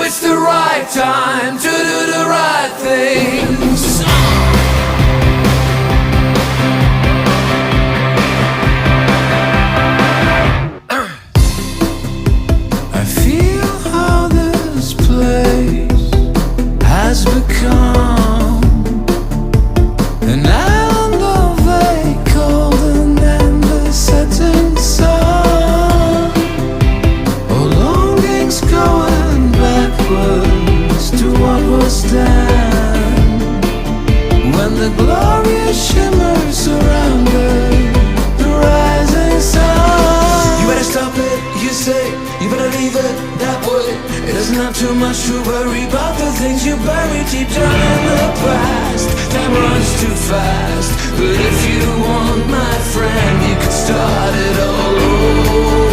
it's the right time to do the right things. I feel how this place has become an island of a cold and endless setting sun. Oh, longings going backwards to what was then, when the glorious shimmer surrounded the rising sun. You better stop it, you say, you better leave it that way. It doesn't have too much to worry about the things you buried deep down in the past. Time runs too fast, but if you want, my friend, you can start it all over.